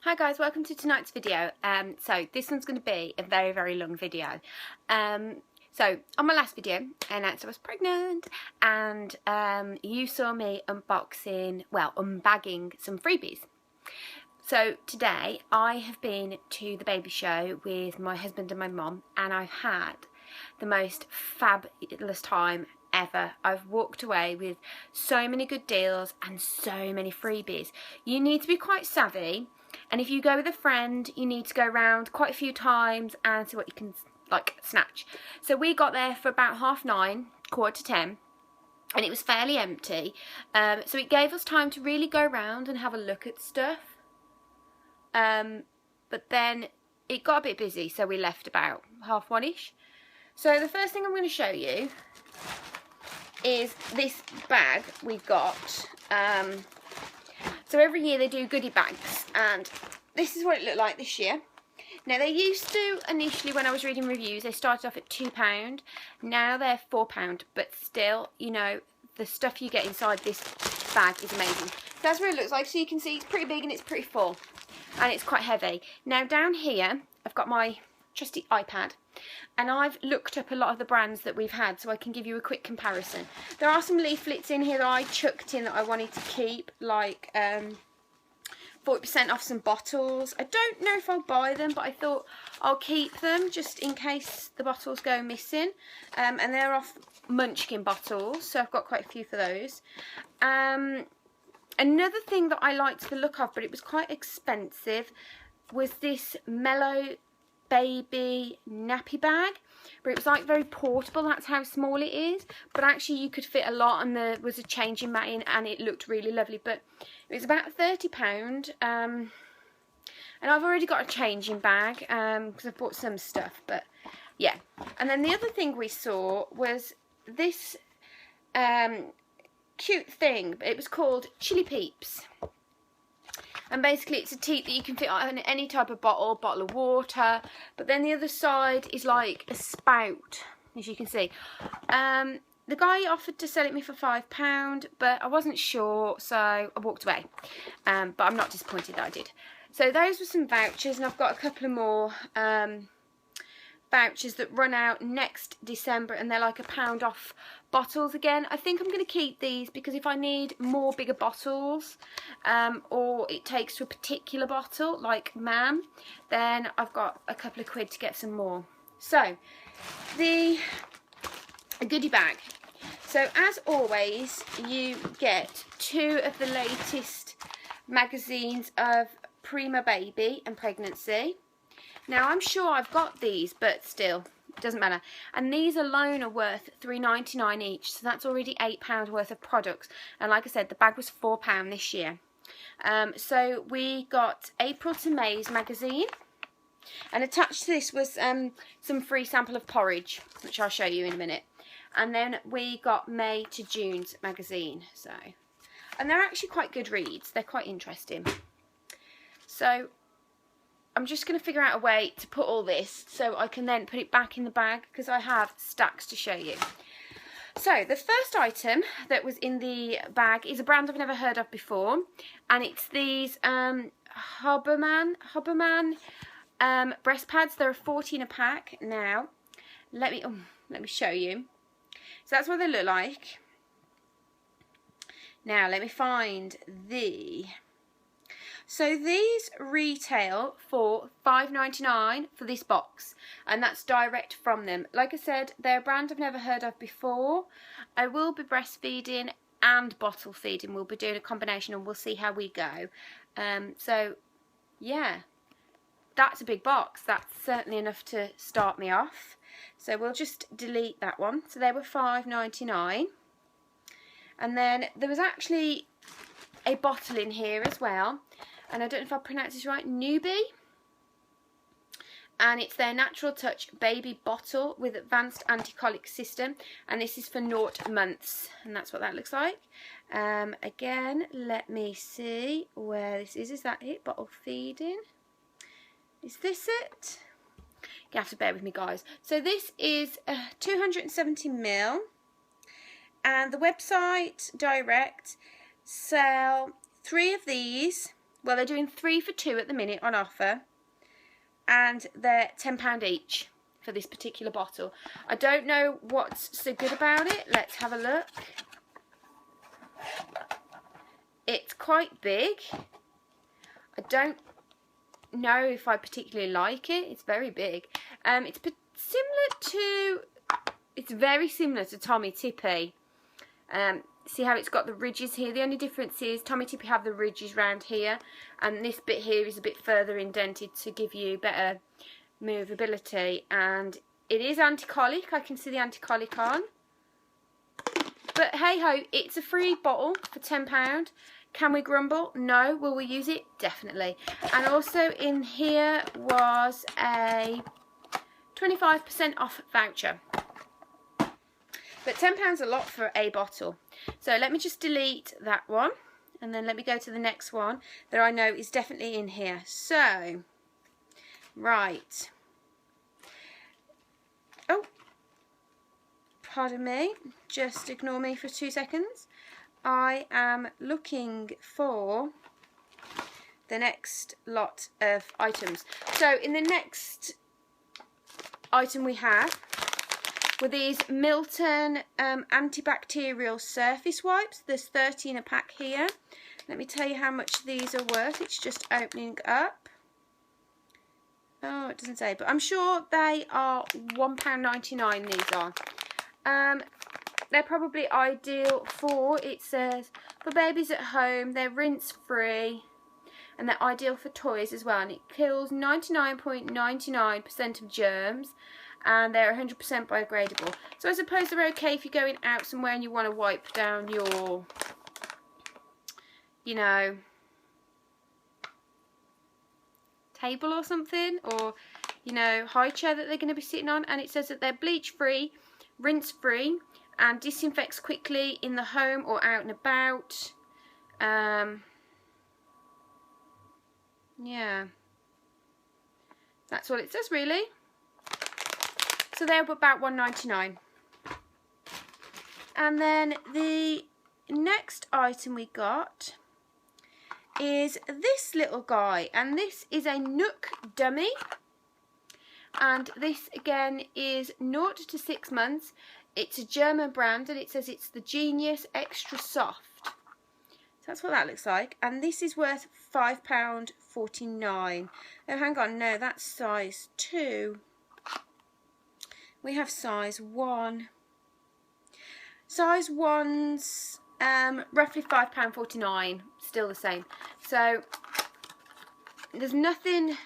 Hi guys, welcome to tonight's video. So this one's going to be a very long video. So on my last video I announced I was pregnant, and you saw me unbagging some freebies. So today I have been to the baby show with my husband and my mum, and I've had the most fabulous time ever. I've walked away with so many good deals and so many freebies. You need to be quite savvy, and if you go with a friend you need to go around quite a few times and see what you can snatch. So we got there for about 9:30, 9:45, and it was fairly empty, so it gave us time to really go around and have a look at stuff, but then it got a bit busy, so we left about 1:30ish. So the first thing I'm going to show you is this bag we got. So every year they do goodie bags, and this is what it looked like this year. Now they used to, initially when I was reading reviews, they started off at £2. Now they're £4, but still, you know, the stuff you get inside this bag is amazing. That's what it looks like. So you can see it's pretty big and it's pretty full, and it's quite heavy. Now down here I've got my trusty iPad, and I've looked up a lot of the brands that we've had so I can give you a quick comparison. There are some leaflets in here that I chucked in that I wanted to keep, like 40% off some bottles. I don't know if I'll buy them, but I thought I'll keep them just in case the bottles go missing. And they're off Munchkin bottles, so I've got quite a few for those. Another thing that I liked the look of, but it was quite expensive, was this Mellow Baby nappy bag, but it was like very portable. That's how small it is, but actually you could fit a lot, and there was a changing mat in, and it looked really lovely. But it was about £30, and I've already got a changing bag because I've bought some stuff. But yeah, and then the other thing we saw was this cute thing. It was called Chili Peeps. And basically it's a teat that you can fit on any type of bottle of water. But then the other side is like a spout, as you can see. The guy offered to sell it me for £5, but I wasn't sure, so I walked away. But I'm not disappointed that I did. So those were some vouchers, and I've got a couple of more vouchers that run out next December, and they're like £1 off bottles again. I think I'm going to keep these because if I need more bigger bottles, or it takes to a particular bottle like Mam, then I've got a couple of quid to get some more. So the goodie bag. So as always you get 2 of the latest magazines of Prima Baby and Pregnancy. Now I'm sure I've got these, but still, it doesn't matter. And these alone are worth £3.99 each, so that's already £8 worth of products. And like I said, the bag was £4 this year. So we got April to May's magazine, and attached to this was some free sample of porridge, which I'll show you in a minute. And then we got May to June's magazine. So, and they're actually quite good reads. They're quite interesting. So I'm just going to figure out a way to put all this so I can then put it back in the bag, because I have stacks to show you. So the first item that was in the bag is a brand I've never heard of before, and it's these Hoberman breast pads. There are 14 a pack. Now let me show you. So that's what they look like. Now let me find the... So these retail for £5.99 for this box, and that's direct from them. Like I said, they're a brand I've never heard of before. I will be breastfeeding and bottle feeding. We'll be doing a combination, and we'll see how we go. So yeah, that's a big box. That's certainly enough to start me off. So we'll just delete that one. So they were £5.99, and then there was actually a bottle in here as well. And I don't know if I pronounce this right, Newbie. And it's their Natural Touch baby bottle with advanced anti-colic system. And this is for 0 months. And that's what that looks like. Again, let me see where this is. Is that it? Bottle feeding. Is this it? You have to bear with me, guys. So this is 270ml. And the website direct sell 3 of these Well, they're doing 3 for 2 at the minute on offer, and they're £10 each for this particular bottle. I don't know what's so good about it. Let's have a look. It's quite big. I don't know if I particularly like it. It's very big. It's very similar to Tommy Tippy. See how it's got the ridges here? The only difference is Tommy Tippy have the ridges round here, and this bit here is a bit further indented to give you better movability. And it is anti-colic. I can see the anti-colic on. But hey ho, it's a free bottle for £10. Can we grumble? No. Will we use it? Definitely. And also in here was a 25% off voucher. But £10 a lot for a bottle. So let me just delete that one, and then let me go to the next one that I know is definitely in here. So, right. Oh, pardon me. Just ignore me for 2 seconds. I am looking for the next lot of items. So in the next item we have were these Milton antibacterial surface wipes. There's 30 in a pack here. Let me tell you how much these are worth. It's just opening up. Oh, it doesn't say, but I'm sure they are £1.99 these are. They're probably ideal for, it says, for babies at home. They're rinse free and they're ideal for toys as well. And it kills 99.99% of germs. And they're 100% biodegradable. So I suppose they're okay if you're going out somewhere and you want to wipe down your, you know, table or something, or, you know, high chair that they're going to be sitting on. And it says that they're bleach free, rinse free, and disinfects quickly in the home or out and about. Yeah, that's all it says really. So they're about £1.99. And then the next item we got is this little guy, and this is a Nook dummy, and this again is 0 to 6 months. It's a German brand, and it says it's the Genius Extra Soft. So that's what that looks like, and this is worth £5.49. Oh, hang on, no, that's size 2. We have size 1. Size 1's roughly £5.49, still the same. So there's nothing.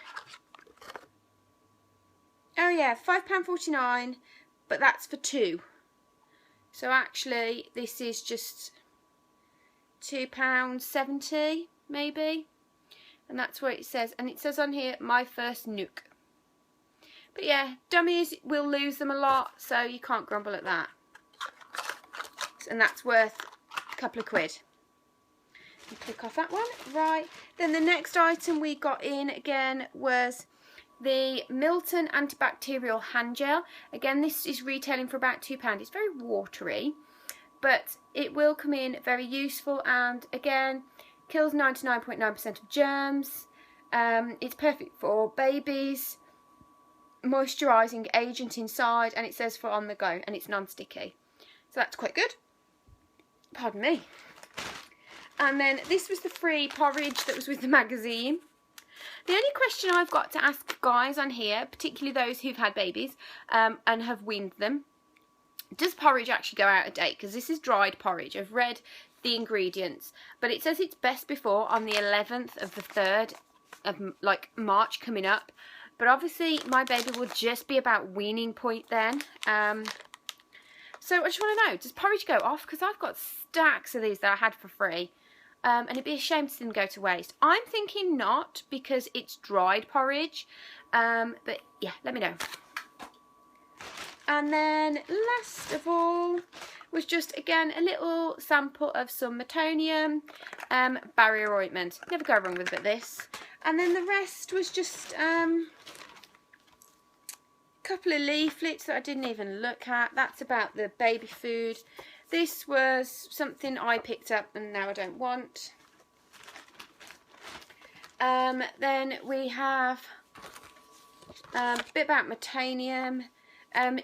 Oh yeah, £5.49, but that's for 2. So actually this is just £2.70 maybe, and that's what it says. And it says on here, my first Nook. But yeah, dummies will lose them a lot, so you can't grumble at that. And that's worth a couple of quid. Click off that one. Right, then the next item we got in again was the Milton antibacterial hand gel. Again, this is retailing for about £2. It's very watery, but it will come in very useful, and again, kills 99.9% of germs. It's perfect for babies. Moisturising agent inside, and it says for on the go, and it's non-sticky, so that's quite good. Pardon me. And then this was the free porridge that was with the magazine. The only question I've got to ask guys on here, particularly those who've had babies and have weaned them, does porridge actually go out of date? Because this is dried porridge. I've read the ingredients, but it says it's best before on the 11th of the 3rd of like March coming up. But obviously my baby will just be about weaning point then. So I just want to know, does porridge go off? Because I've got stacks of these that I had for free. And it'd be a shame to see them go to waste. I'm thinking not, because it's dried porridge. But yeah, let me know. And then last of all was just, again, a little sample of some Metonium barrier ointment. Never go wrong with a bit of this. And then the rest was just couple of leaflets that I didn't even look at. That's about the baby food. This was something I picked up and now I don't want. Then we have a bit about Metanium.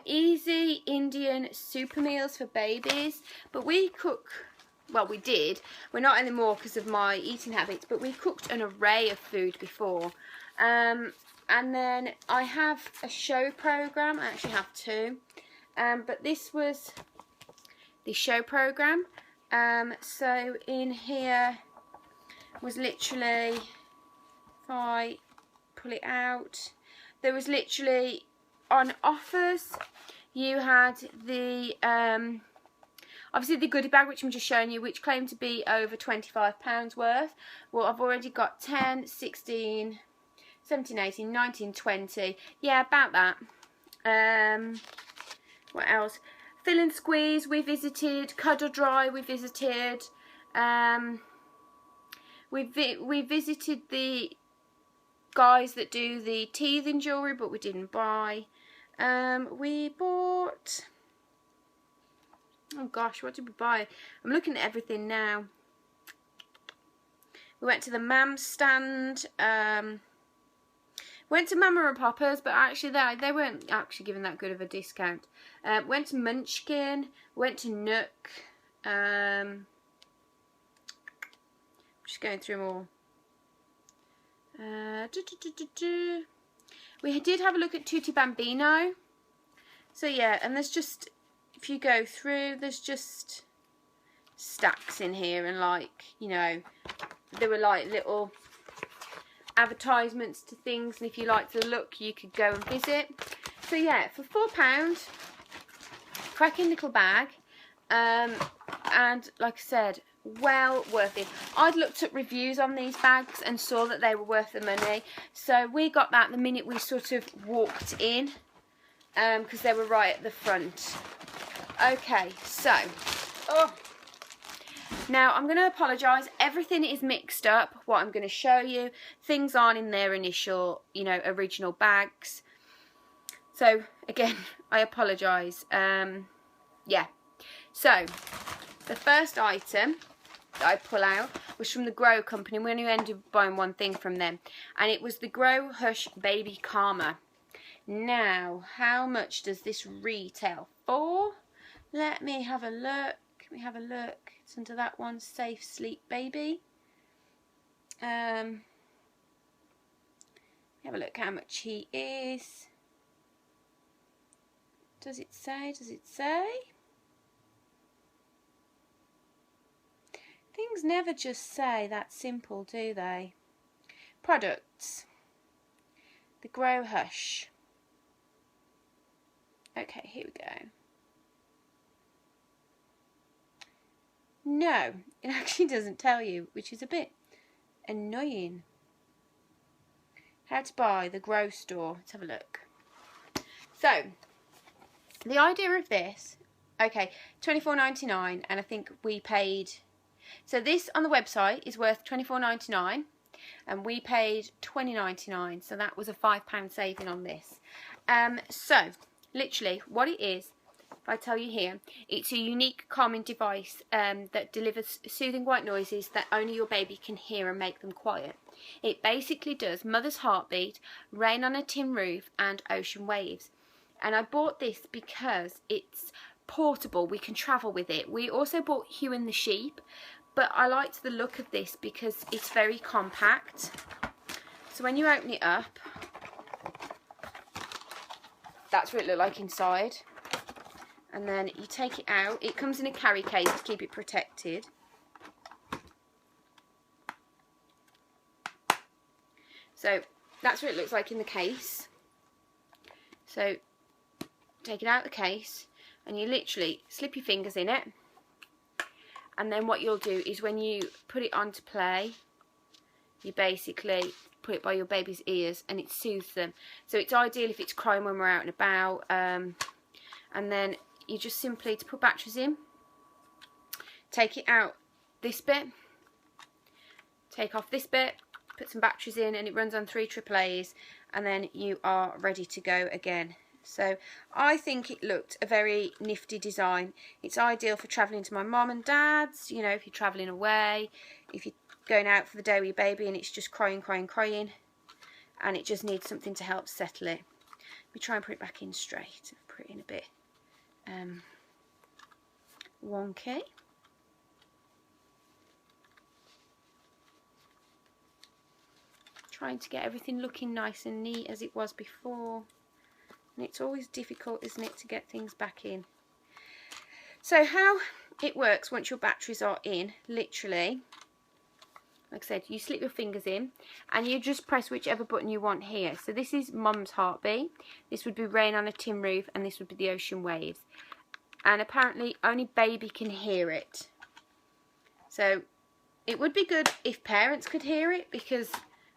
Easy Indian super meals for babies. But we cook, well, we did. We're not anymore because of my eating habits, but we cooked an array of food before. And then I have a show program. I actually have two. But this was the show program. So in here was literally, if I pull it out, there was literally on offers. You had the obviously the goodie bag, which I'm just showing you, which claimed to be over £25 worth. Well, I've already got 10, 16, 17, 18, 19, 20. Yeah, about that. What else? Fill and Squeeze we visited. Cuddle Dry we visited. We visited the guys that do the teething jewellery, but we didn't buy. We bought, oh gosh, what did we buy? I'm looking at everything now. We went to the Mam stand. Went to Mama and Papa's, but actually they weren't actually giving that good of a discount. Went to Munchkin. Went to Nook. Just going through them all. We did have a look at Tutti Bambino. So yeah, and there's just, if you go through, there's just stacks in here, and like, you know, there were like little advertisements to things, and if you like the look, you could go and visit. So yeah, for £4, cracking little bag, and like I said, well worth it. I'd looked at reviews on these bags and saw that they were worth the money, so we got that the minute we sort of walked in, because they were right at the front. Okay, so now I'm going to apologise. Everything is mixed up. What I'm going to show you, things aren't in their initial, you know, original bags. So again, I apologise. Yeah. So the first item that I pull out was from the Grow company. We only ended up buying one thing from them, and it was the Grow Hush Baby Calmer. Now, how much does this retail for? Let me have a look. It's under that one, Safe Sleep Baby. Have a look how much he is. Does it say? Things never just say that simple, do they? Products. The Grow Hush. Okay, here we go. No, it actually doesn't tell you, which is a bit annoying. How to buy, the Grow store. Let's have a look. So, the idea of this, okay, $24.99, and I think we paid, so this on the website is worth $24.99, and we paid $20.99, so that was a £5 saving on this. So, literally, what it is, if I tell you here, it's a unique calming device that delivers soothing white noises that only your baby can hear and make them quiet. It basically does mother's heartbeat, rain on a tin roof, and ocean waves. And I bought this because it's portable, we can travel with it. We also bought Hugh and the Sheep, but I liked the look of this because it's very compact. So when you open it up, that's what it looked like inside. And then you take it out. It comes in a carry case to keep it protected. So that's what it looks like in the case. So take it out of the case, and you literally slip your fingers in it. And then what you'll do is when you put it on to play, you basically put it by your baby's ears and it soothes them. So it's ideal if it's crying when we're out and about. And then you just simply, to put batteries in, take it out this bit, take off this bit, put some batteries in, and it runs on 3 AAAs, and then you are ready to go again. So I think it looked a very nifty design. It's ideal for travelling to my mum and dad's, you know, if you're travelling away, if you're going out for the day with your baby and it's just crying, and it just needs something to help settle it. Let me try and put it back in straight. Put it in a bit wonky. Trying to get everything looking nice and neat as it was before, and it's always difficult, isn't it, to get things back in. So how it works once your batteries are in, literally, like I said, you slip your fingers in and you just press whichever button you want here. So this is Mum's heartbeat, this would be rain on a tin roof, and this would be the ocean waves. And apparently only baby can hear it. So it would be good if parents could hear it, because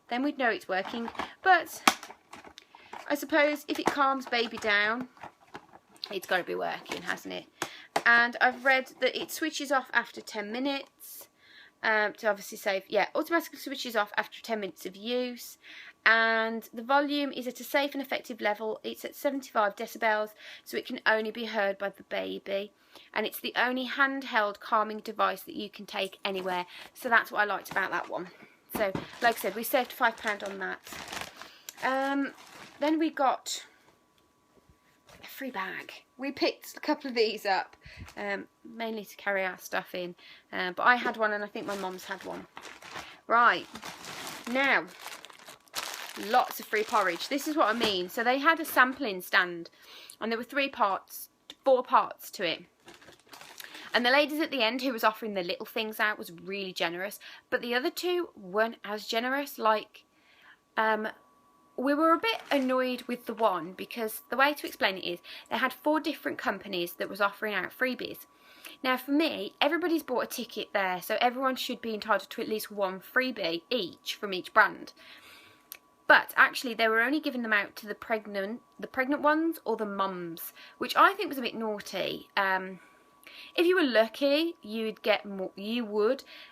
then we'd know it's working. But I suppose if it calms baby down, it's got to be working, hasn't it? And I've read that it switches off after 10 minutes to obviously save. Yeah, automatically switches off after 10 minutes of use. And the volume is at a safe and effective level. It's at 75 decibels, so it can only be heard by the baby. And it's the only handheld calming device that you can take anywhere. So that's what I liked about that one. So, like I said, we saved £5 on that. Then we got a free bag. We picked a couple of these up, mainly to carry our stuff in. But I had one and I think my mum's had one. Right, now, lots of free porridge. This is what I mean. So they had a sampling stand and there were 4 parts to it. And the ladies at the end who was offering the little things out was really generous. But the other 2 weren't as generous. Like, we were a bit annoyed with the one, because the way to explain it is they had 4 different companies that was offering out freebies. Now for me, everybody's bought a ticket there, so everyone should be entitled to at least 1 freebie each from each brand. But actually they were only giving them out to the pregnant ones or the mums, which I think was a bit naughty. If you were lucky, you'd get more,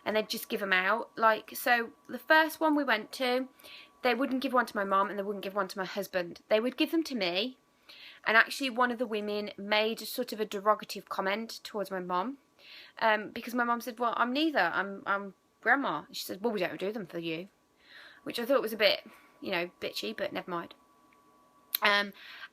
and they'd just give them out. Like, so the first one we went to, they wouldn't give one to my mum and they wouldn't give one to my husband. They would give them to me. And actually one of the women made sort of a derogative comment towards my mum, because my mum said, well, I'm neither, I'm grandma. She said, well, we don't do them for you, which I thought was a bit, you know, bitchy, but never mind.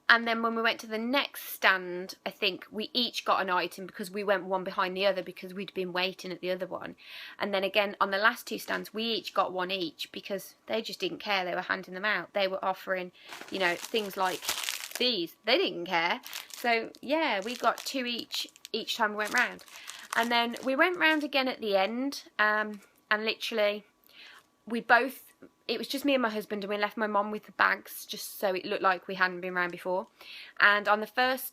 And then when we went to the next stand, I think we each got an item, because we went one behind the other because we'd been waiting at the other one. And then again on the last 2 stands we each got one each, because they just didn't care. They were handing them out. They were offering, you know, things like these. They didn't care. So yeah, we got 2 each time we went round. And then we went round again at the end, and literally it was just me and my husband, and we left my mum with the bags just so it looked like we hadn't been around before. And on the first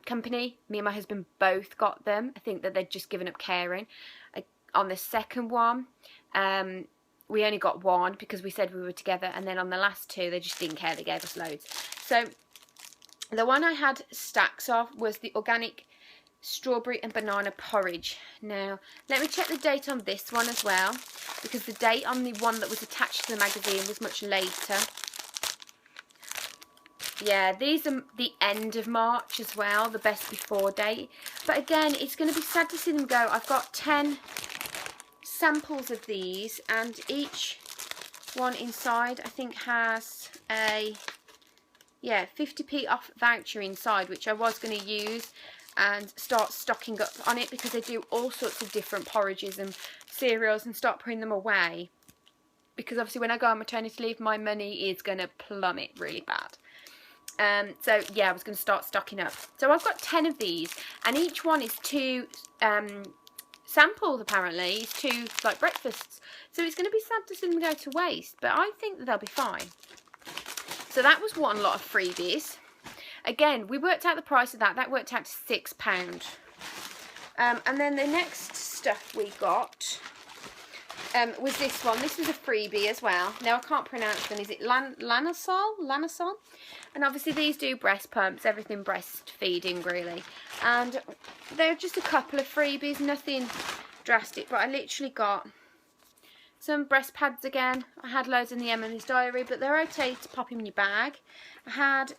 company, me and my husband both got them. I think that they'd just given up caring. On the second one, we only got 1 because we said we were together, and then on the last 2 they just didn't care. They gave us loads. So the one I had stacks of was the organic strawberry and banana porridge. Now let me check the date on this one as well, because the date on the one that was attached to the magazine was much later. Yeah, these are the end of March as well, the best before date. But again, it's going to be sad to see them go. I've got 10 samples of these, and each one inside I think has a 50p off voucher inside, which I was going to use and start stocking up on it, because they do all sorts of different porridges and cereals, and start putting them away, because obviously when I go on maternity leave my money is going to plummet really bad. So yeah, I was going to start stocking up. So I've got 10 of these, and each one is 2 samples apparently. It's 2 like breakfasts, so it's going to be sad to see them go to waste, but I think that they'll be fine. So that was one lot of freebies. Again, we worked out the price of that. That worked out to £6. And then the next stuff we got was this one. This was a freebie as well. Now, I can't pronounce them. Is it Lanasol? And obviously these do breast pumps, everything breastfeeding really. And they're just a couple of freebies, nothing drastic. But I literally got some breast pads again. I had loads in the Emily's diary, but they're okay to pop in your bag. I had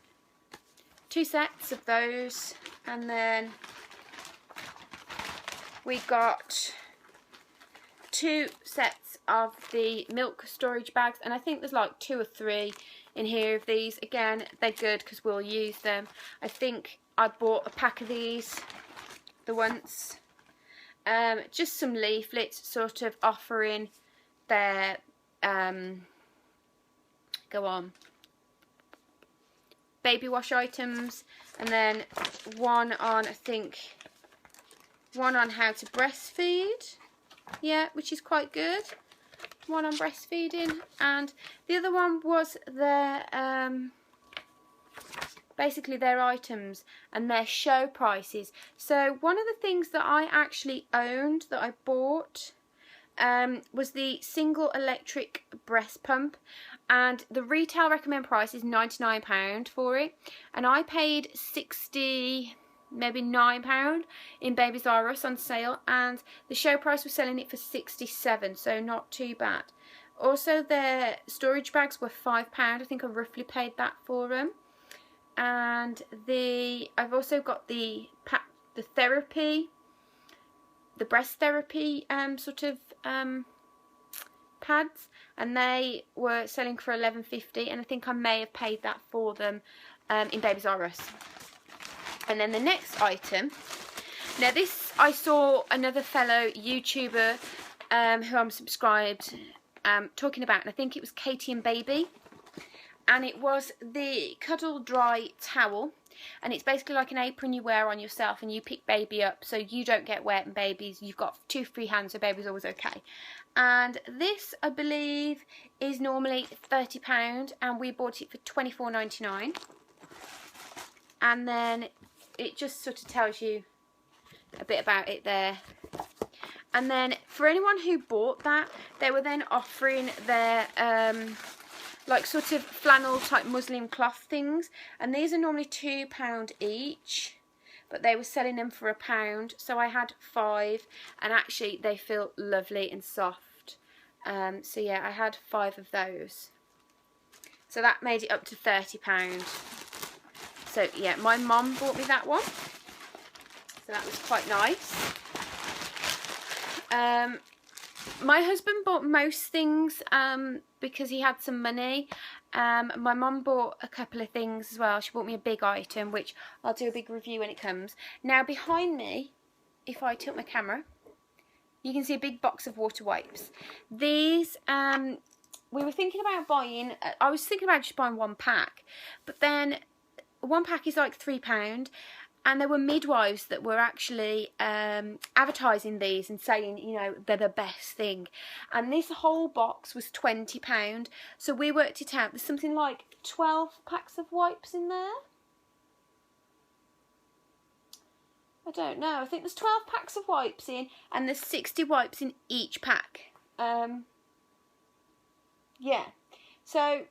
2 sets of those, and then we got 2 sets of the milk storage bags, and I think there's like 2 or 3 in here of these. Again, they're good because we'll use them. I think I bought a pack of these the once. Just some leaflets sort of offering their baby wash items, and then one on, I think, one on how to breastfeed, yeah, which is quite good. One on breastfeeding, and the other one was their basically their items and their show prices. So one of the things that I actually owned, that I bought, was the single electric breast pump, and the retail recommend price is £99 for it, and I paid 60, maybe £9 in Babies R Us on sale, and the show price was selling it for 67, so not too bad. Also, their storage bags were £5. I think I roughly paid that for them. And I've also got the therapy, the breast therapy sort of pads, and they were selling for £11.50, and I think I may have paid that for them in Babies R Us. And then the next item, now this I saw another fellow YouTuber who I'm subscribed talking about, and I think it was Katie and Baby, and it was the Cuddle Dry Towel, and it's basically like an apron you wear on yourself, and you pick baby up so you don't get wet, and you've got 2 free hands, so baby's always okay. And this, I believe, is normally £30, and we bought it for £24.99. And then it just sort of tells you a bit about it there. And then for anyone who bought that, they were then offering their like sort of flannel type muslin cloth things, and these are normally £2 each, but they were selling them for £1, so I had 5, and actually they feel lovely and soft. So yeah, I had 5 of those, so that made it up to £30. So yeah, my mum bought me that one, so that was quite nice. My husband bought most things because he had some money. My mum bought a couple of things as well. She bought me a big item, which I'll do a big review when it comes. Now behind me, if I tilt my camera, you can see a big box of water wipes. These, we were thinking about buying, I was thinking about just buying 1 pack, but then 1 pack is like £3, and there were midwives that were actually advertising these and saying, you know, they're the best thing. And this whole box was £20. So we worked it out. There's something like 12 packs of wipes in there. I don't know. I think there's 12 packs of wipes in, and there's 60 wipes in each pack. Yeah. So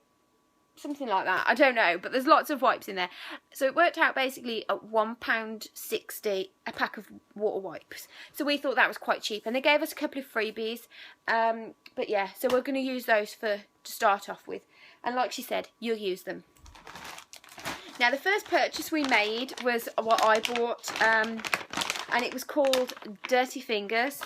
something like that, I don't know, but there's lots of wipes in there. So it worked out basically at £1.60 a pack of water wipes. So we thought that was quite cheap, and they gave us a couple of freebies. But yeah, so we're going to use those to start off with, and like she said, you'll use them. Now the first purchase we made was what I bought, and it was called Dirty Fingers.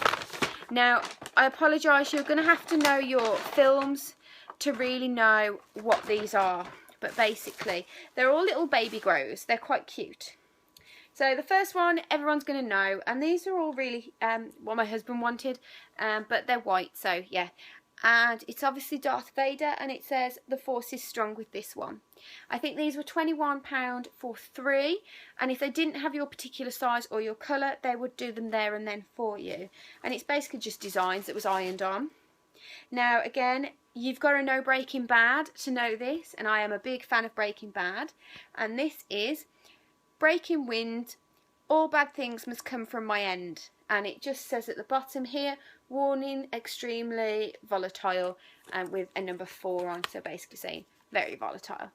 Now I apologise, you're going to have to know your films to really know what these are, but basically they're all little baby grows. They're quite cute. So the first one everyone's going to know, and these are all really what my husband wanted, but they're white, so yeah. And it's obviously Darth Vader, and it says the Force is strong with this one. I think these were £21 for 3, and if they didn't have your particular size or your colour, they would do them there and then for you. And it's basically just designs that was ironed on. Now again, you've got to know Breaking Bad to know this, and I am a big fan of Breaking Bad. And this is Breaking Wind, all bad things must come from my end. And it just says at the bottom here, warning, extremely volatile, and with a number 4 on, so basically saying very volatile.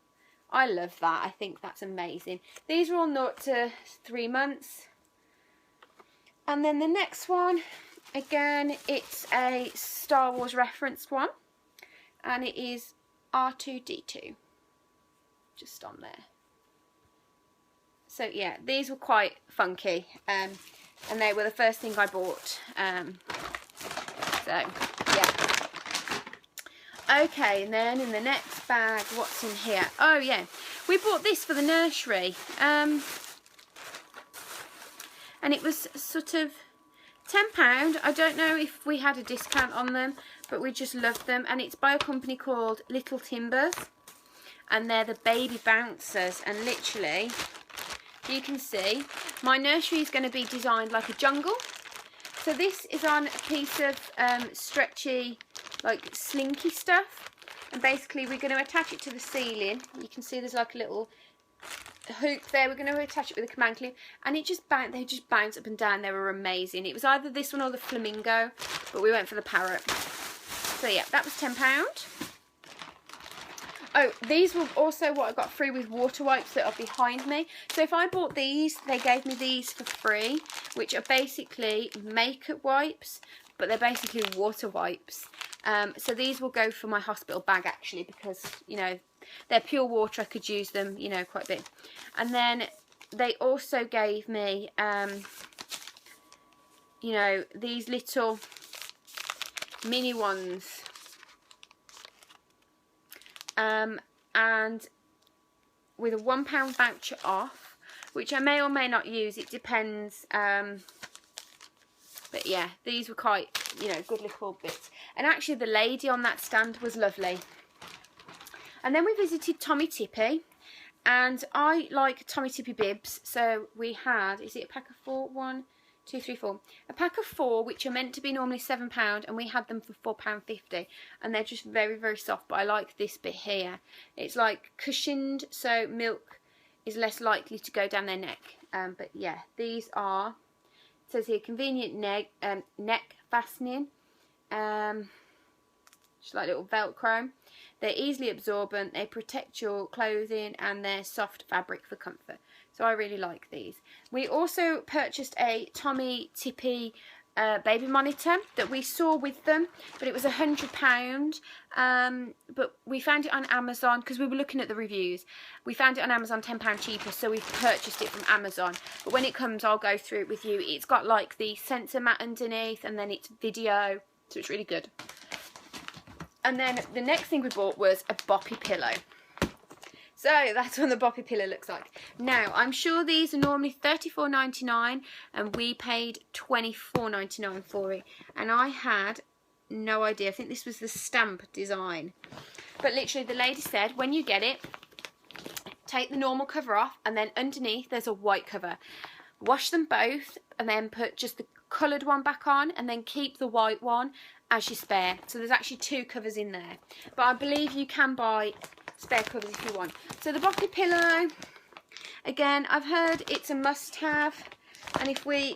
I love that. I think that's amazing. These are all 0 to 3 months. And then the next one, again, it's a Star Wars referenced one, and it is R2-D2, just on there. So yeah, these were quite funky, and they were the first thing I bought. So So yeah. Okay, and then in the next bag, what's in here? Oh yeah, we bought this for the nursery, and it was sort of £10. I don't know if we had a discount on them, but we just loved them. And it's by a company called Little Timbers, and they're the baby bouncers. And literally, you can see my nursery is going to be designed like a jungle. So this is on a piece of stretchy, like slinky stuff, and basically we're going to attach it to the ceiling. You can see there's like a little hoop there. We're going to attach it with a command clip, and they just bounce up and down. They were amazing. It was either this one or the flamingo, but we went for the parrot. So yeah, that was £10. Oh, these were also what I got free with water wipes that are behind me. So if I bought these, they gave me these for free, which are basically makeup wipes, but they're basically water wipes. So these will go for my hospital bag actually, because, you know, they're pure water. I could use them, you know, quite a bit. And then they also gave me, you know, these little mini ones. And with a £1 voucher off, which I may or may not use, it depends. But yeah, these were quite, you know, good little bits. And actually the lady on that stand was lovely. And then we visited Tommy Tippy, and I like Tommy Tippy bibs. So we had, is it a pack of 4? 1, 2, 3, 4. A pack of 4, which are meant to be normally £7, and we had them for £4.50, and they're just very, very soft. But I like this bit here. It's like cushioned, so milk is less likely to go down their neck. But yeah, these are, it says here, convenient neck fastening. Just like little Velcro. They're easily absorbent, they protect your clothing, and they're soft fabric for comfort. So I really like these. We also purchased a Tommy Tippy baby monitor that we saw with them, but it was £100. But we found it on Amazon because we were looking at the reviews. We found it on Amazon £10 cheaper, so we've purchased it from Amazon. But when it comes, I'll go through it with you. It's got like the sensor mat underneath, and then it's video, so it's really good. And then the next thing we bought was a boppy pillow. So that's what the boppy pillow looks like. Now, I'm sure these are normally $34.99, and we paid $24.99 for it. And I had no idea. I think this was the stamp design. But literally, the lady said, when you get it, take the normal cover off, and then underneath there's a white cover. Wash them both, and then put just the coloured one back on, and then keep the white one as your spare. So there's actually 2 covers in there, but I believe you can buy spare covers if you want. So the boppy pillow, again, I've heard it's a must-have, and if we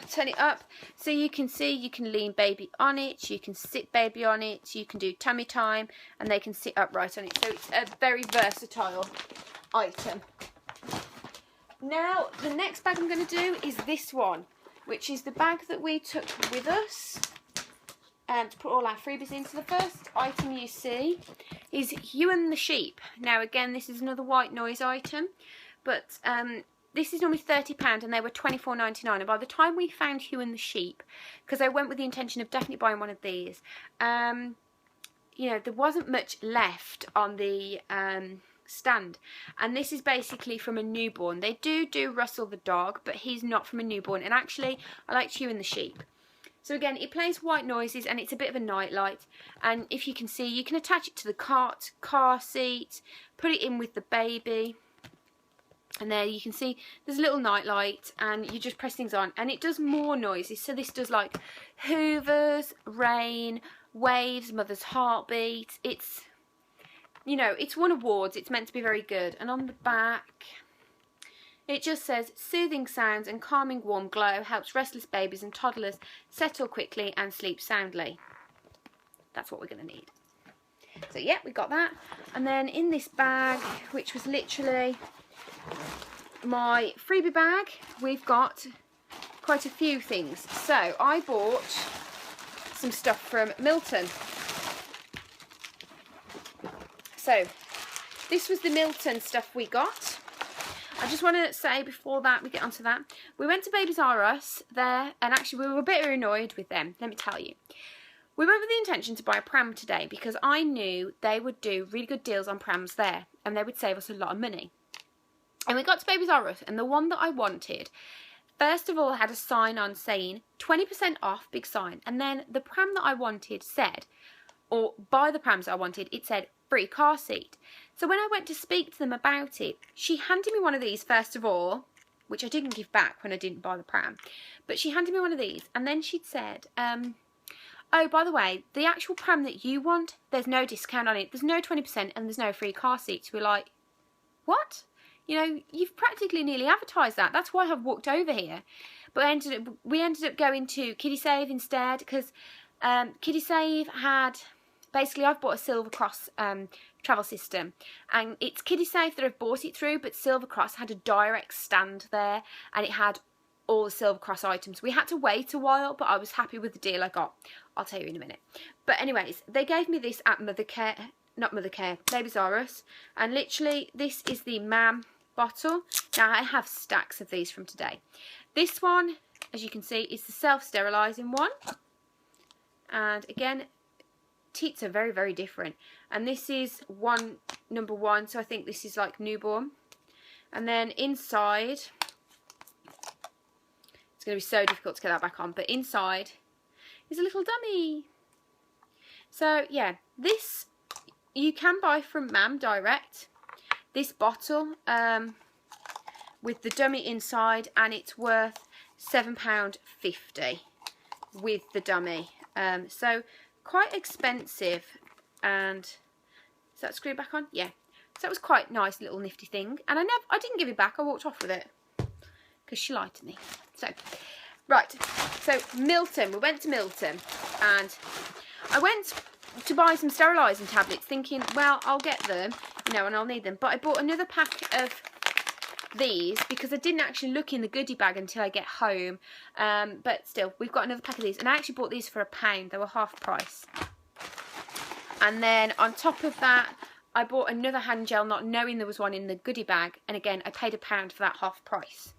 turn it up, so you can see, you can lean baby on it, you can sit baby on it, you can do tummy time, and they can sit upright on it. So it's a very versatile item. Now the next bag I'm going to do is this one, which is the bag that we took with us to put all our freebies in. So the first item you see is Hugh and the Sheep. Now again, this is another white noise item, but this is normally £30 and they were £24.99. And by the time we found Hugh and the Sheep, because I went with the intention of definitely buying one of these, you know, there wasn't much left on the stand. And this is basically from a newborn. They do Russell the dog, but he's not from a newborn. And actually, I liked Hugh and the Sheep. So again, it plays white noises, and it's a bit of a night light. And if you can see, you can attach it to the car seat, put it in with the baby. And there you can see there's a little night light, and you just press things on, and it does more noises. So this does like hoovers, rain, waves, mother's heartbeat. It's, you know, it's won awards. It's meant to be very good. And on the back, it just says, soothing sounds and calming warm glow helps restless babies and toddlers settle quickly and sleep soundly. That's what we're going to need. So yeah, we got that. And then in this bag, which was literally my freebie bag, we've got quite a few things. So I bought some stuff from Milton. So this was the Milton stuff we got. I just want to say before that we get onto that, we went to Babies R Us there, and actually we were a bit annoyed with them, let me tell you. We went with the intention to buy a pram today because I knew they would do really good deals on prams there and they would save us a lot of money. And we got to Babies R Us, and the one that I wanted, first of all, had a sign on saying 20% off, big sign. And then the pram that I wanted said, or by the prams that I wanted, it said free car seat. So when I went to speak to them about it, she handed me one of these first of all, which I didn't give back when I didn't buy the pram. But she handed me one of these, and then she'd said, oh, by the way, the actual pram that you want, there's no discount on it. There's no 20% and there's no free car seats. We're like, what? You know, you've practically nearly advertised that. That's why I've walked over here. But we ended up going to Kiddie Save instead because Kiddie Save had, basically I've bought a Silver Cross travel system, and it's Kiddie Save that I've bought it through, but Silver Cross had a direct stand there and it had all the Silver Cross items. We had to wait a while, but I was happy with the deal I got. I'll tell you in a minute. But anyways, they gave me this at Babies R Us, and literally this is the Mam bottle. Now I have stacks of these from today. This one, as you can see, is the self-sterilising one, and again, teats are very, very different. And this is number one, so I think this is like newborn. And then inside, it's going to be so difficult to get that back on, but inside is a little dummy. So yeah, this you can buy from Mam direct, this bottle with the dummy inside, and it's worth £7.50 with the dummy. So quite expensive. And is that screwed back on? Yeah. So that was quite nice little nifty thing. And I didn't give it back. I walked off with it because she lied to me. So, right. So Milton. We went to Milton, and I went to buy some sterilising tablets, thinking, well, I'll get them, you know, and I'll need them. But I bought another pack of these because I didn't actually look in the goodie bag until I get home. But still, we've got another pack of these, and I actually bought these for £1. They were half price. And then on top of that, I bought another hand gel, not knowing there was one in the goodie bag. And again, I paid £1 for that half price.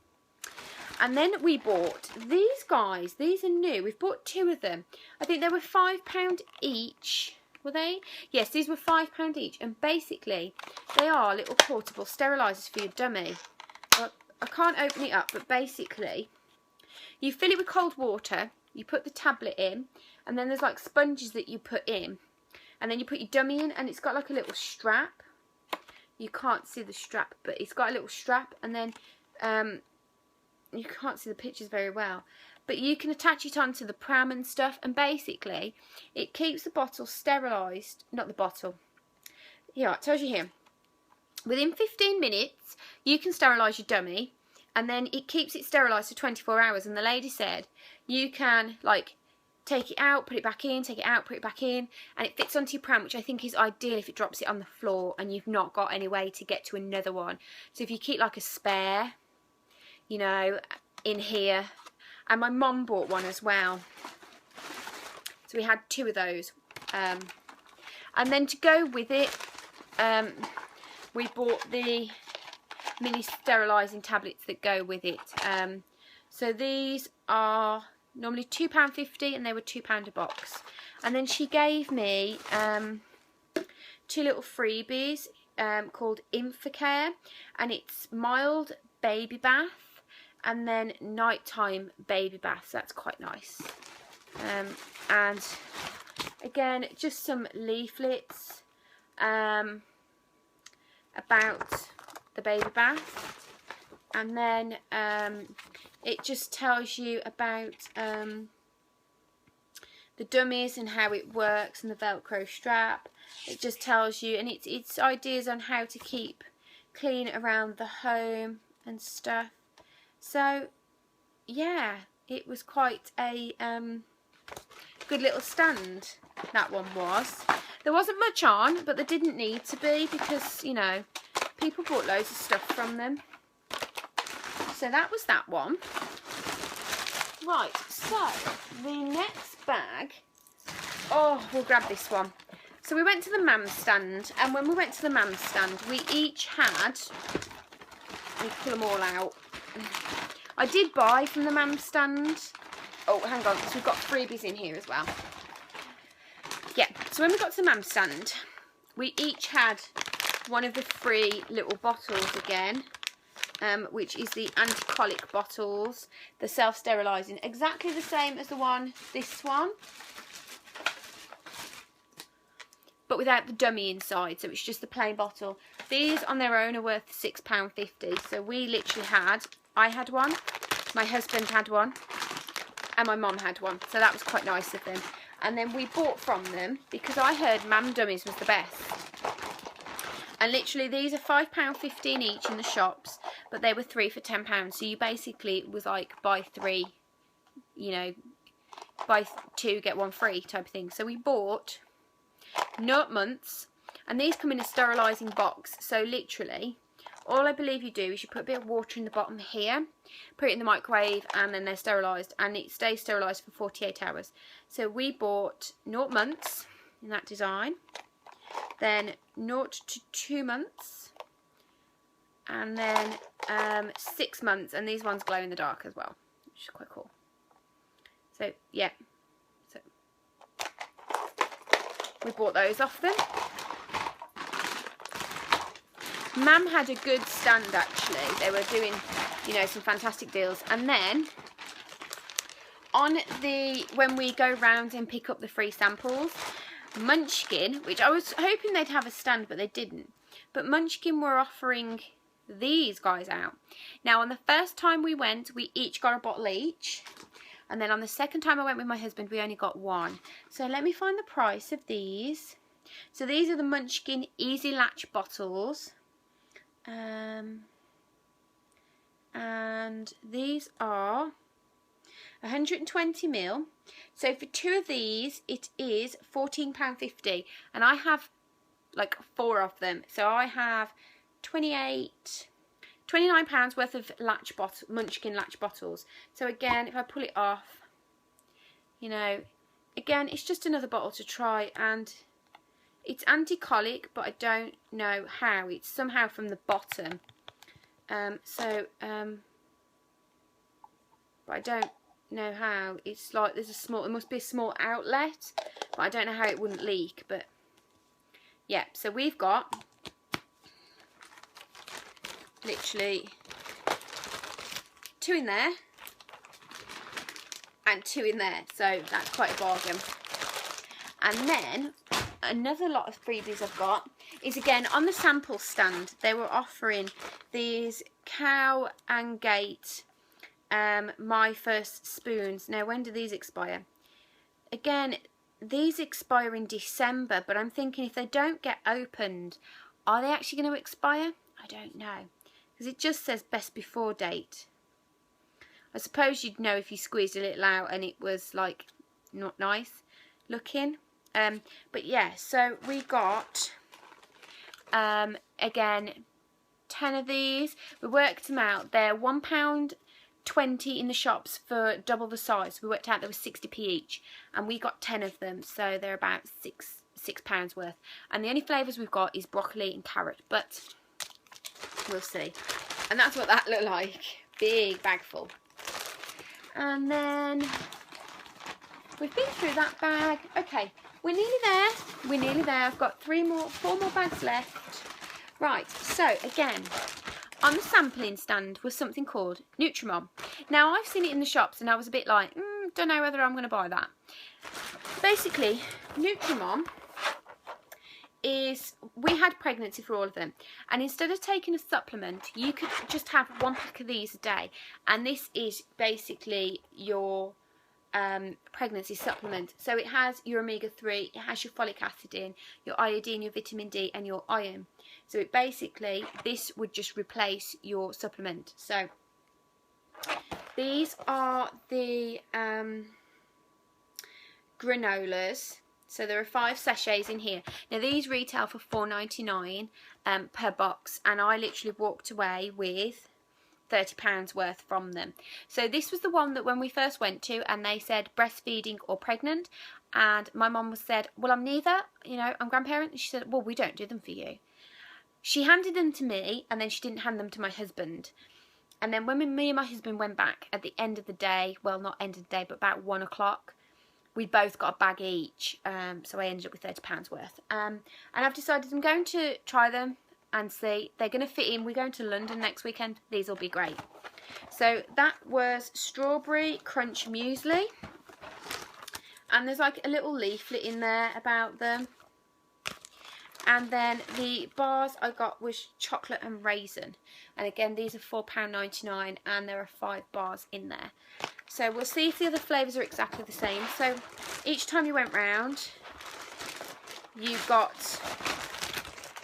And then we bought these guys. These are new. We've bought 2 of them. I think they were £5 each. Were they? Yes, these were £5 each. And basically, they are little portable sterilisers for your dummy. I can't open it up, but basically, you fill it with cold water. You put the tablet in. And then there's like sponges that you put in. And then you put your dummy in, and it's got like a little strap. You can't see the strap, but it's got a little strap. And then you can't see the pictures very well, but you can attach it onto the pram and stuff. And basically, it keeps the bottle sterilised. Not the bottle. Yeah, it tells you here. Within 15 minutes, you can sterilise your dummy, and then it keeps it sterilised for 24 hours. And the lady said you can like take it out, put it back in, take it out, put it back in, and it fits onto your pram, which I think is ideal if it drops it on the floor and you've not got any way to get to another one. So if you keep like a spare, you know, in here. And my mum bought one as well. So we had 2 of those. And then to go with it, we bought the mini sterilising tablets that go with it. So these are normally £2.50, and they were £2 a box. And then she gave me 2 little freebies called Infocare, and it's mild baby bath and then nighttime baby bath. So that's quite nice. And again, just some leaflets about the baby bath, and then it just tells you about the dummies and how it works, and the Velcro strap. It just tells you, and it's ideas on how to keep clean around the home and stuff. So yeah, it was quite a good little stand, that one was. There wasn't much on, but there didn't need to be, because, you know, people bought loads of stuff from them. So that was that one. Right, so the next bag, oh, we'll grab this one. So we went to the Mam stand, and when we went to the Mam stand, we each had, let me pull them all out. I did buy from the Mam stand. Oh, hang on, because we've got freebies in here as well. Yeah, so when we got to the Mum stand, we each had one of the free little bottles again, which is the anti-colic bottles, the self-sterilising, exactly the same as this one, but without the dummy inside, so it's just the plain bottle. These on their own are worth £6.50, so we literally I had one, my husband had one, and my mum had one, so that was quite nice of them. And then we bought from them, because I heard Mam Dummies was the best. And literally these are £5.15 each in the shops, but they were 3 for £10. So you basically, it was like buy 3, you know, buy 2 get 1 free type of thing. So we bought Nut Months, and these come in a sterilising box. So literally, all I believe you do is you put a bit of water in the bottom here, put it in the microwave, and then they're sterilised, and it stays sterilised for 48 hours. So we bought 0 months in that design, then 0 to 2 months, and then 6 months, and these ones glow in the dark as well, which is quite cool. So yeah, so we bought those off them. Mam had a good stand actually. They were doing, you know, some fantastic deals. And then when we go round and pick up the free samples, Munchkin, which I was hoping they'd have a stand, but they didn't. But Munchkin were offering these guys out. Now, on the first time we went, we each got a bottle each. And then on the second time I went with my husband, we only got one. So let me find the price of these. So these are the Munchkin Easy Latch bottles. And these are 120ml. So for 2 of these it is £14.50, and I have like 4 of them, so I have £29 worth of Munchkin latch bottles. So again, if I pull it off, you know, again, it's just another bottle to try, and it's anti-colic, but I don't know how. It's somehow from the bottom. But I don't know how. It's like there's a small, it must be a small outlet, but I don't know how it wouldn't leak. But yeah, so we've got literally 2 in there and 2 in there, so that's quite a bargain. And then another lot of freebies I've got is again on the sample stand. They were offering these Cow and Gate My First spoons. Now, when do these expire? Again, these expire in December, but I'm thinking if they don't get opened, are they actually going to expire? I don't know, because it just says best before date. I suppose you'd know if you squeezed a little out and it was like not nice looking. But yeah, so we got again 10 of these. We worked them out. They're £1.20 in the shops for double the size. We worked out there was 60p each, and we got 10 of them, so they're about £6 worth. And the only flavours we've got is broccoli and carrot, but we'll see. And that's what that looked like. Big bag full. And then we've been through that bag. Okay, we're nearly there. We're nearly there. I've got 4 more bags left. Right, so again, on the sampling stand was something called Nutrimom. Now, I've seen it in the shops and I was a bit like, don't know whether I'm going to buy that. Basically, Nutrimom is, we had pregnancy for all of them, and instead of taking a supplement, you could just have 1 pack of these a day, and this is basically your pregnancy supplement. So it has your omega-3, it has your folic acid in, your iodine, your vitamin D, and your iron. So it basically, this would just replace your supplement. So these are the granolas. So there are 5 sachets in here. Now these retail for £4.99 per box, and I literally walked away with £30 worth from them. So this was the one that when we first went to, and they said breastfeeding or pregnant, and my mum said, well, I'm neither, you know, I'm grandparent. And she said, well, we don't do them for you. She handed them to me, and then she didn't hand them to my husband. And then when me and my husband went back at the end of the day, well, not end of the day, but about 1 o'clock, we both got a bag each, so I ended up with £30 worth. And I've decided I'm going to try them and see. They're going to fit in. We're going to London next weekend. These will be great. So that was strawberry crunch muesli, and there's like a little leaflet in there about them. And then the bars I got was chocolate and raisin, and again these are £4.99 and there are 5 bars in there. So we'll see if the other flavours are exactly the same. So each time you went round, you got,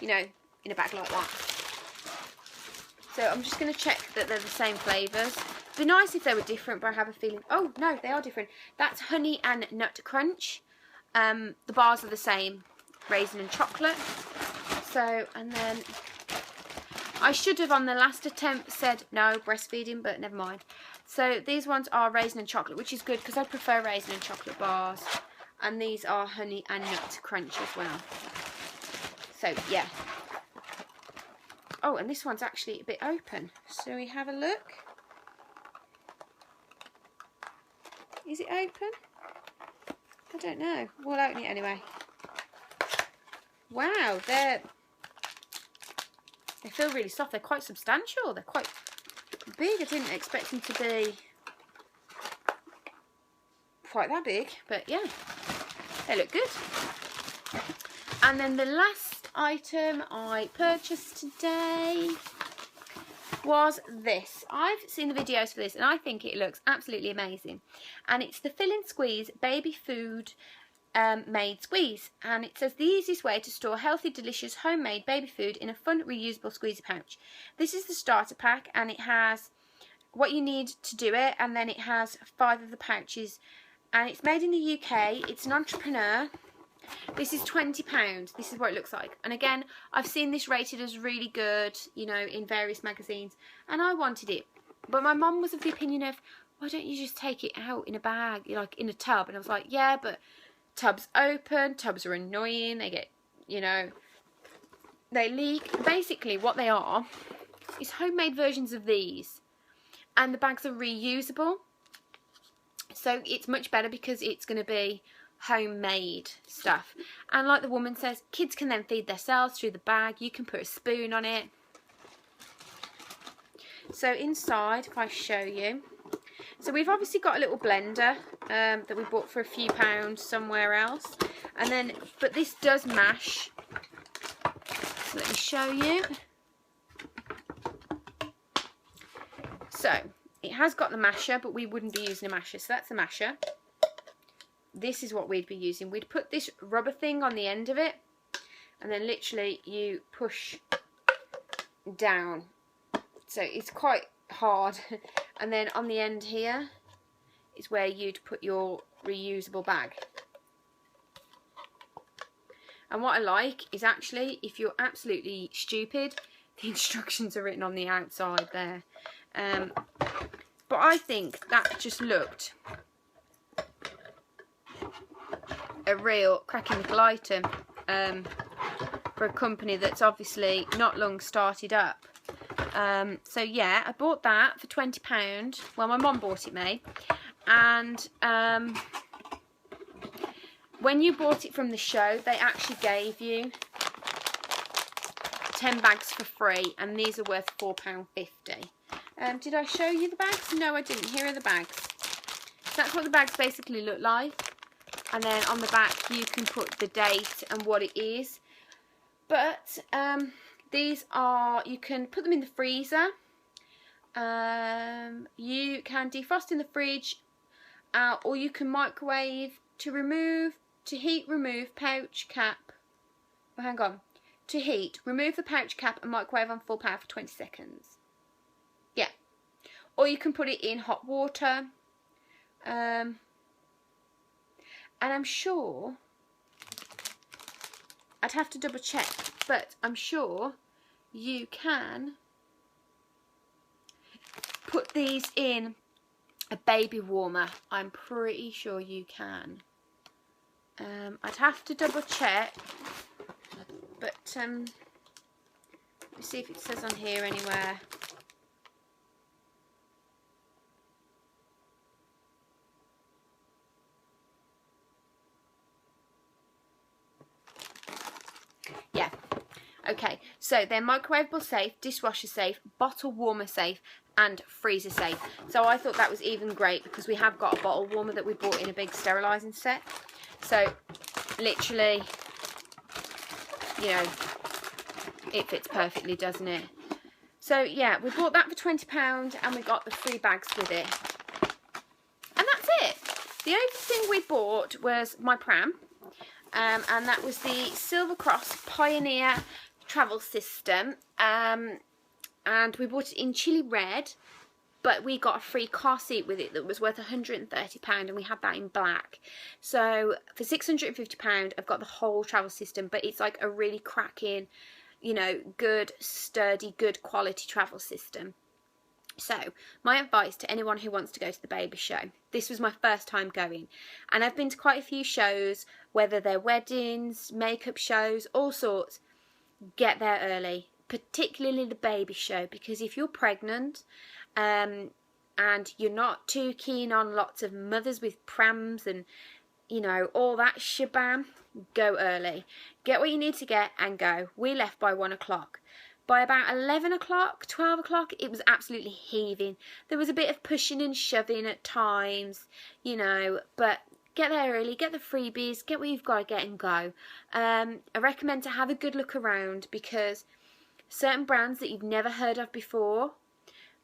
you know, in a bag like that. So I'm just going to check that they're the same flavours. It'd be nice if they were different, but I have a feeling, oh no, they are different. That's honey and nut crunch. The bars are the same, raisin and chocolate. So, and then I should have on the last attempt said no breastfeeding, but never mind. So these ones are raisin and chocolate, which is good because I prefer raisin and chocolate bars. And these are honey and nut crunch as well. So yeah. Oh, and this one's actually a bit open. So we have a look. Is it open? I don't know. We'll open it anyway. Wow, they feel really soft. They're quite substantial. They're quite big. I didn't expect them to be quite that big, but yeah, they look good. And then the last item I purchased today was this. I've seen the videos for this and I think it looks absolutely amazing. And it's the Fill and Squeeze baby food made squeeze, and it says the easiest way to store healthy, delicious homemade baby food in a fun reusable squeezer pouch. This is the starter pack, and it has what you need to do it, and then it has 5 of the pouches, and it's made in the UK. It's an entrepreneur. This is £20. This is what it looks like, and again I've seen this rated as really good, you know, in various magazines, and I wanted it, but my mum was of the opinion of, why don't you just take it out in a bag, like in a tub? And I was like, yeah, but tubs open, tubs are annoying, they get, you know, they leak. Basically what they are is homemade versions of these, and the bags are reusable, so it's much better because it's going to be homemade stuff. And like the woman says, kids can then feed themselves through the bag. You can put a spoon on it. So inside, if I show you, so we've obviously got a little blender that we bought for a few pounds somewhere else, and then, but this does mash. So let me show you. So it has got the masher, but we wouldn't be using a masher, so that's the masher. This is what we'd be using. We'd put this rubber thing on the end of it, and then literally you push down. So it's quite hard. And then on the end here is where you'd put your reusable bag. And what I like is actually, if you're absolutely stupid, the instructions are written on the outside there. But I think that just looked a real cracking little item for a company that's obviously not long started up. So yeah, I bought that for £20. Well, my mum bought it, me. And when you bought it from the show, they actually gave you 10 bags for free, and these are worth £4.50. Did I show you the bags? No, I didn't. Here are the bags. So that's what the bags basically look like. And then on the back you can put the date and what it is. But these are, you can put them in the freezer. You can defrost in the fridge, or you can microwave to heat, remove pouch cap. Oh, hang on. To heat, remove the pouch cap and microwave on full power for 20 seconds. Yeah. Or you can put it in hot water. And I'm sure, I'd have to double check, but I'm sure you can put these in a baby warmer. I'm pretty sure you can. I'd have to double check, but let me see if it says on here anywhere. So they're microwavable safe, dishwasher safe, bottle warmer safe, and freezer safe. So I thought that was even great because we have got a bottle warmer that we bought in a big sterilising set. So literally, you know, it fits perfectly, doesn't it? So yeah, we bought that for £20 and we got the 3 bags with it. And that's it. The only thing we bought was my pram. And that was the Silver Cross Pioneer travel system. And we bought it in chili red. But we got a free car seat with it that was worth £130 and we had that in black. So for £650 I've got the whole travel system, but it's like a really cracking, you know, good, sturdy, good quality travel system. So my advice to anyone who wants to go to the baby show, this was my first time going, and I've been to quite a few shows, whether they're weddings, makeup shows, all sorts. Get there early, particularly the baby show, because if you're pregnant and you're not too keen on lots of mothers with prams and, you know, all that shabam, go early. Get what you need to get and go. We left by 1 o'clock. By about 11 o'clock, 12 o'clock, it was absolutely heaving. There was a bit of pushing and shoving at times, you know, but get there early, get the freebies, get what you've got to get and go. I recommend to have a good look around because certain brands that you've never heard of before,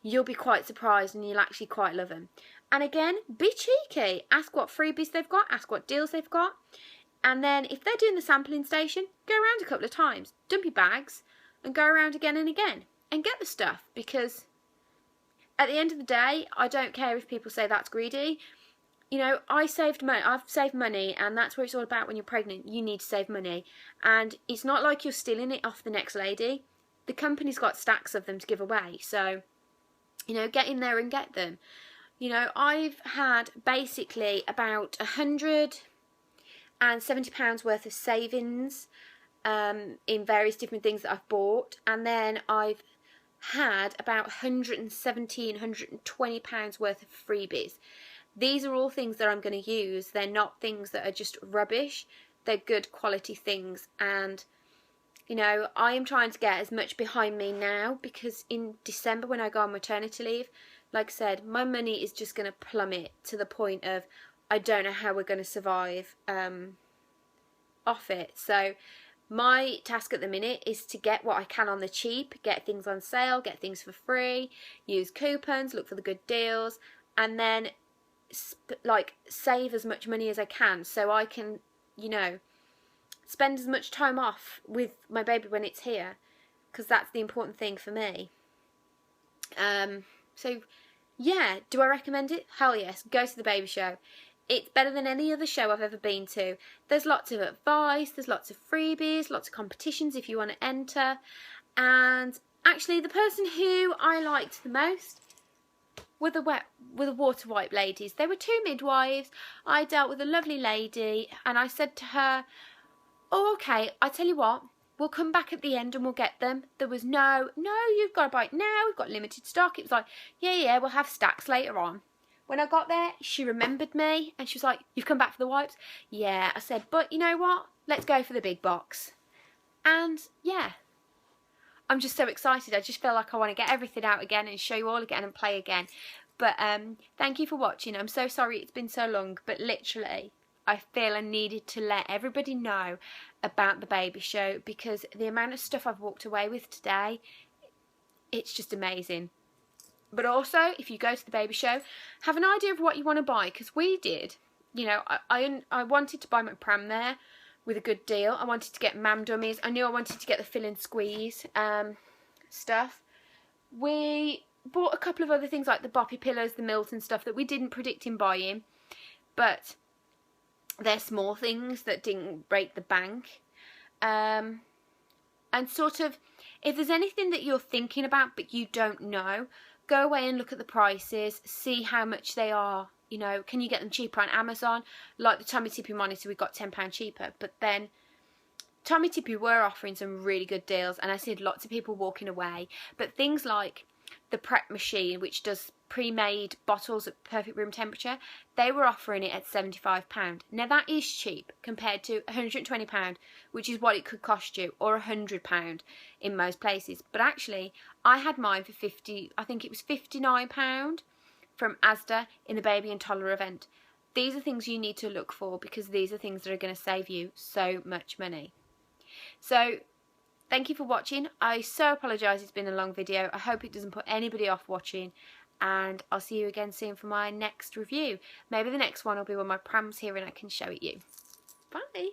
you'll be quite surprised and you'll actually quite love them. And again, be cheeky. Ask what freebies they've got, ask what deals they've got. And then if they're doing the sampling station, go around a couple of times, dump your bags and go around again and again and get the stuff, because at the end of the day, I don't care if people say that's greedy. You know, I've saved money, and that's what it's all about when you're pregnant. You need to save money, and it's not like you're stealing it off the next lady. The company's got stacks of them to give away, so, you know, get in there and get them. You know, I've had basically about £170 worth of savings in various different things that I've bought, and then I've had about £117, £120 worth of freebies. These are all things that I'm going to use. They're not things that are just rubbish. They're good quality things, and you know, I am trying to get as much behind me now, because in December when I go on maternity leave, like I said, my money is just going to plummet to the point of I don't know how we're going to survive off it. So my task at the minute is to get what I can on the cheap, get things on sale, get things for free, use coupons, look for the good deals, and then like save as much money as I can so I can, you know, spend as much time off with my baby when it's here, because that's the important thing for me. So yeah, do I recommend it? Hell yes, go to the baby show. It's better than any other show I've ever been to. There's lots of advice, there's lots of freebies, lots of competitions if you want to enter. And actually the person who I liked the most were the water wipe ladies. They were 2 midwives. I dealt with a lovely lady and I said to her, oh, okay, I tell you what, we'll come back at the end and we'll get them. There was no, you've got to buy it now, we've got limited stock. It was like, yeah, we'll have stacks later on. When I got there, she remembered me and she was like, you've come back for the wipes? Yeah, I said, but you know what? Let's go for the big box. And yeah, I'm just so excited. I just feel like I want to get everything out again and show you all again and play again. But thank you for watching. I'm so sorry it's been so long, but literally, I feel I needed to let everybody know about the baby show, because the amount of stuff I've walked away with today, it's just amazing. But also, if you go to the baby show, have an idea of what you want to buy, because we did. You know, I wanted to buy my pram there with a good deal. I wanted to get mam dummies. I knew I wanted to get the fill and squeeze stuff. We bought a couple of other things like the boppy pillows, the Milton stuff that we didn't predict in buying, but they're small things that didn't break the bank. And sort of, if there's anything that you're thinking about but you don't know, go away and look at the prices, see how much they are. You know, can you get them cheaper on Amazon? Like the Tommy Tippy monitor, we got £10 cheaper. But then Tommy Tippy were offering some really good deals, and I see lots of people walking away. But things like the prep machine, which does pre-made bottles at perfect room temperature, they were offering it at £75. Now that is cheap compared to £120, which is what it could cost you, or £100 in most places. But actually, I had mine for I think it was £59 from Asda in the baby and toddler event. These are things you need to look for, because these are things that are going to save you so much money. So thank you for watching. I so apologise it's been a long video. I hope it doesn't put anybody off watching, and I'll see you again soon for my next review. Maybe the next one will be when my pram's here and I can show it you. Bye.